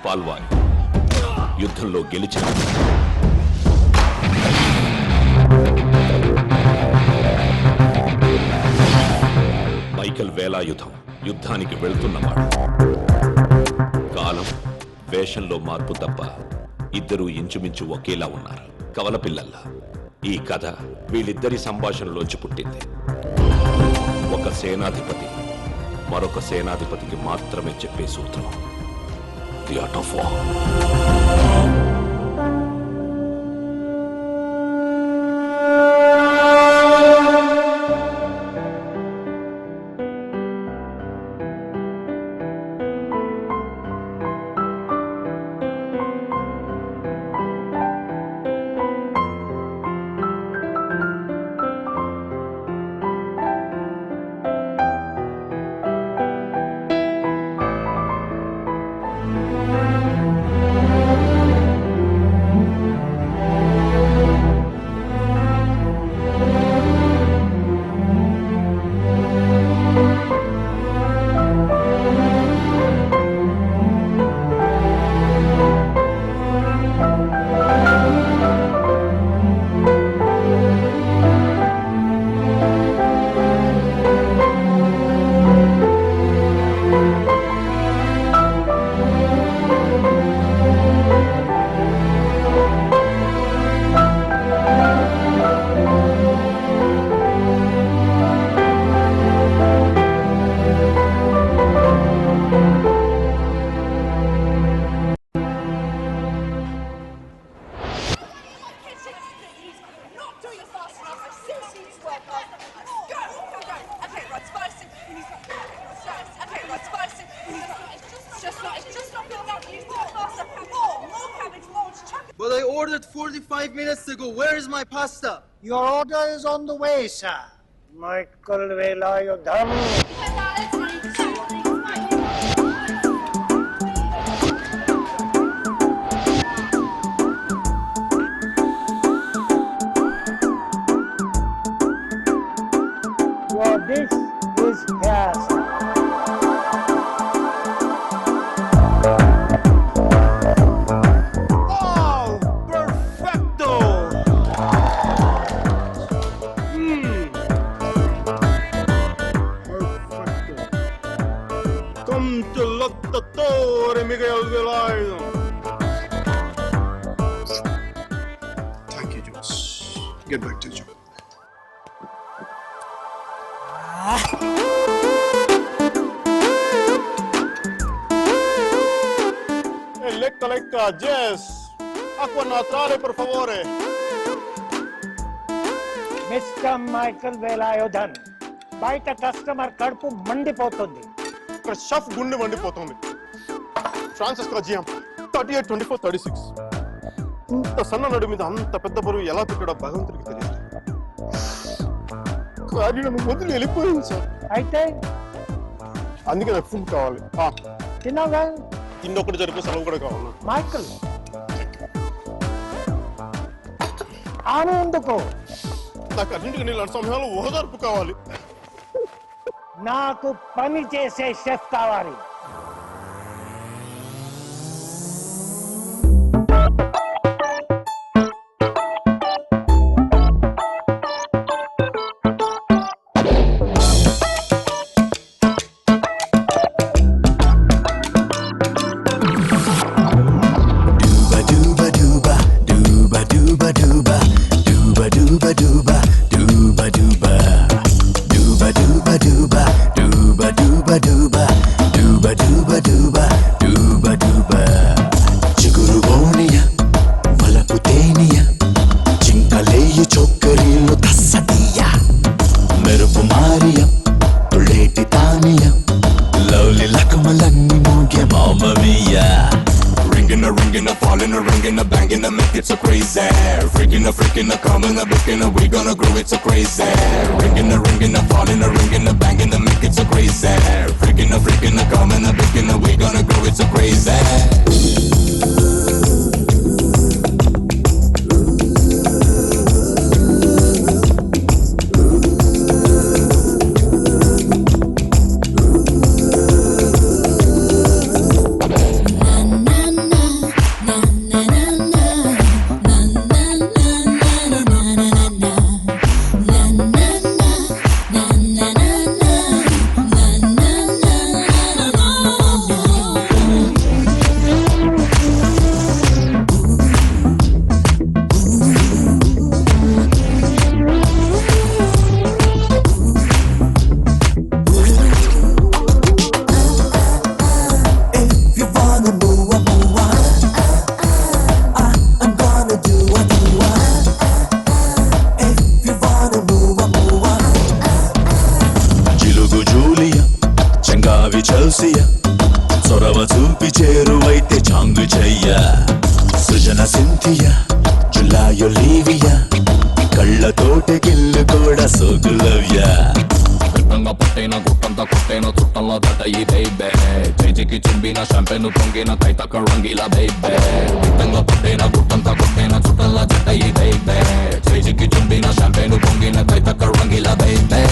పాల్వాన్ యుద్ధంలో గెలిచాడు. మైకేల్ వేలాయుధం యుద్ధానికి వెళ్తున్నవాడు. కాలం వేషంలో మార్పు తప్ప ఇద్దరూ ఇంచుమించు ఒకేలా ఉన్నారు, కవల పిల్లల్లా. ఈ కథ వీళ్ళిద్దరి సంభాషణలోంచి పుట్టింది. ఒక సేనాధిపతి మరొక సేనాధిపతికి మాత్రమే చెప్పే సూత్రం, the art of war. But I ordered 45 minutes ago. Where is my pasta? Your order is on the way, sir. Michael Velayudham. Your dish is here, sir. Miguel Velayudham. Thank you, Jones. Get back to the job. Lecca, Jess. Acqua naturale, per favore. Mr. Michael Velayudham. బయట customer కడుపు మండిపోతుంది. ఇక్కడ chef గుండె మండిపోతుంది. Francis జియాం 38, 24, 36. ఇంత సన్న నడు మీద అంత పెద్ద బరువు ఎలా పెట్టాడో భగవంతుడికి తెలియదు. కానీ నన్ను వదిలి వెళ్ళిపోయింది సార్. అయితే అందుకే నాకు ఫుడ్ కావాలి. తిన్నావా? తిన్నొక్కటి జరిపే సెలవు కూడా కావాలి. మైకల్ ఆనందుకో. నాకు అన్నింటికి నీళ్ళు సమయంలో ఓదార్పు కావాలి. నాకు పని చేసే షెఫ్ కావాలి. Freaking, coming, booking, we gonna grow it so crazy. Ringing, falling, ringing, banging, make it so crazy. Freaking, coming, booking, we gonna grow it so crazy. బ్యూటీయా జులాయొలీవియా కళ్ళతోటి గిల్లు కూడా సోకులవ్యా గుట్టంగా పట్టైన గుట్టంతా కొట్టైన చుట్టంలో దట ఈ బైబే చేతికి చుంబిన షంపెను పొంగిన తైతక రంగిల బైబే గుట్టంగా పట్టైన గుట్టంతా కొట్టైన చుట్టంలో దట ఈ బైబే చేతికి చుంబిన షంపెను పొంగిన తైతక రంగిల బైబే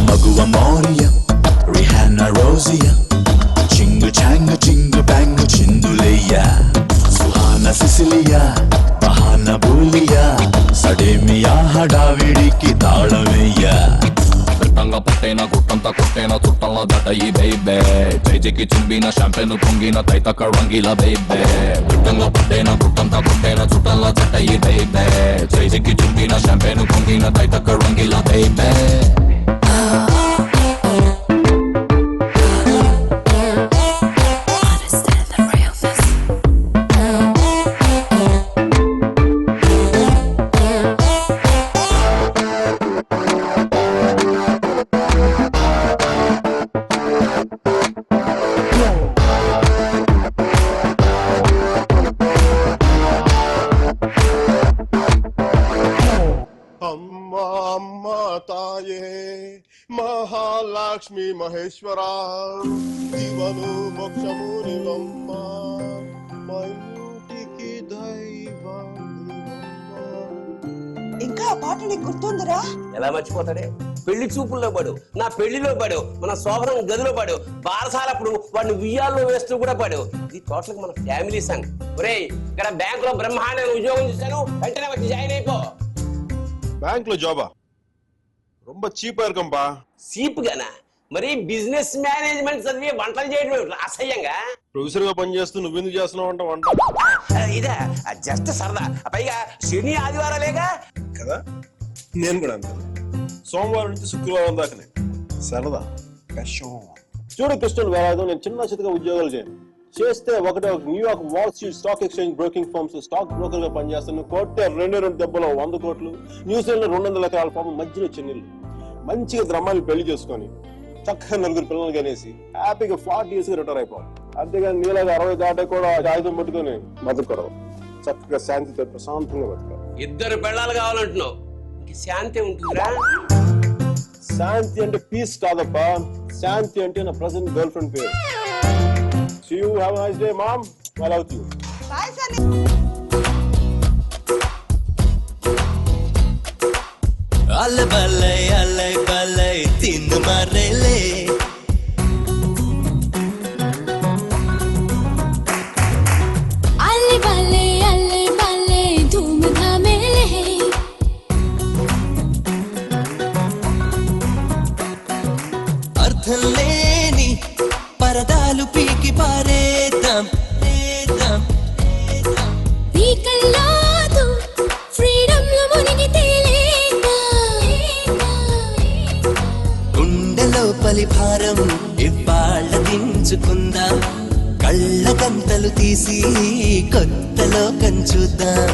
మగువ మోరియా రిహానా రోజియా చింగు చాంగు చింగు బ్యాంగు చిందులయ్యా సుహానా సిసిలియా బహానా బూలియా సడేమియా హడావిడికి తాళమయ్యా గుట్టంగా పట్టైన గుట్టంతా కొట్టైన చుట్టంలో దట ఈ బైబే చేతికి చుంబిన షంపెను పొంగిన తైతక రంగిల బైబే గుట్టంగా పట్టైన గుట్టంతా కొట్టైన చుట్టంలో దట ఈ బైబే చేతికి చుంబిన షంపెను పొంగిన తైతక రంగిల బైబే అమ్మ అమ్మ తాయే మహాలక్ష్మి మహేశ్వర దివను మోక్షము నివమ్మ మా ఇంటికి దైవం ఇంకా ఆ పాట నీకు గుర్తుందిరా? ఎలా మర్చిపోతాడే? పెళ్లి చూపుల్లో పడు, నా పెళ్లిలో పడు, మన శోభనం గదిలో పడు, బారసాలప్పుడు వాడిని ఉయ్యాల్లో వేస్తూ కూడా పడు. ఇది టోటల్ మన ఫ్యామిలీ సాంగ్. ఒరేయ్, ఇక్కడ బ్యాంక్ లో బ్రహ్మాండమైన ఉద్యోగం చేశాను, వెంటనే వచ్చి జాయిన్ అయిపో. బ్యాంక్ లో జాబా రొంబ చీపా இருக்கும்பா. సీప్ గానా? మరి బిజినెస్ మేనేజ్మెంట్ చదివి వంటలు చేయడం అసహ్యంగా. ప్రొఫెసర్ గా పనిచేస్తూ నువ్వెందుకు చేస్తున్నావు అంట వంట? ఇదే జస్ట్ సరదా. పైగా శని ఆదివారాలేగా కదా, నేను కూడా అంతే. సోమవారం నుంచి శుక్రవారం దాకానే సరదా కష్టం. చూడు కృష్ణుడు వేలాదు, నేను చిన్న చితగా ఉద్యోగాలు చేయను. చేస్తే ఒకటే New York wall street stock exchange broking firms stock broker గా పనిచేస్తాను. కోట్టే 2 దెబ్బలో 100 కోట్లు, న్యూజిలాండ్ లో 200 ఎకరాల ఫామ్, మధ్యలో చెన్నీళ్ళు. మంచిగా ద్రమ్మాన్ని పెళ్లి చేసుకొని చక్కగా 4 పిల్లలు కనేసి హ్యాపీగా 40 years రిటైర్ అయిపోవాలి. అంతేగాని నీలాగా 60 దాటే కూడా ఆయుధం పట్టుకొని బతుకోవడం. చక్కగా శాంతితో ప్రశాంతంగా బతకాలి. 2 పెళ్ళాలు కావాలంటున్నావు, ఇంక శాంతి ఉంటుందిరా? శాంతి అంటే పీస్ కాదప్పా, శాంతి అంటే నా ప్రెసెంట్ గర్ల్ ఫ్రెండ్ పేరు. See you, have a nice day, mom. I love you. Bye Sunny. అల్లె బల్లై తిందు మర్రెలే అల్లె బల్లె ధూమ్ ధామేలే అర్థం లేని పరదాలు పీకి పారేద్దాం. ఈ కల్లాదు ఫ్రీడమ్ లో మునిగి తేలేద్దాం. గుండెలోపలి భారం ఇవాళ్ళ దించుకుందాం. కళ్ళ గంతలు తీసి కొత్త లోకం చూద్దాం.